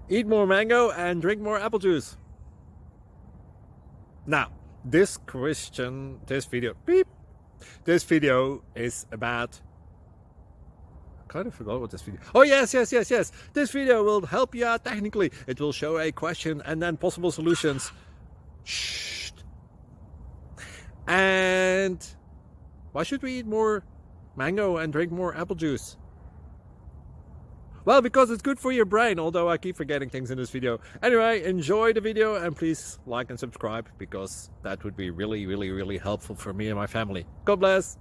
Eat more mango and drink more apple juice. Now, this video is about, I kind of forgot what this video. Oh, yes. This video will help you out technically. It will show a question and then possible solutions. Shh. And why should we eat more mango and drink more apple juice? Well, because it's good for your brain, although I keep forgetting things in this video. Anyway, enjoy the video and please like and subscribe, because that would be really helpful for me and my family. God bless.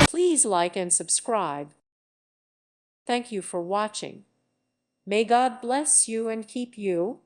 Please like and subscribe. Thank you for watching. May God bless you and keep you.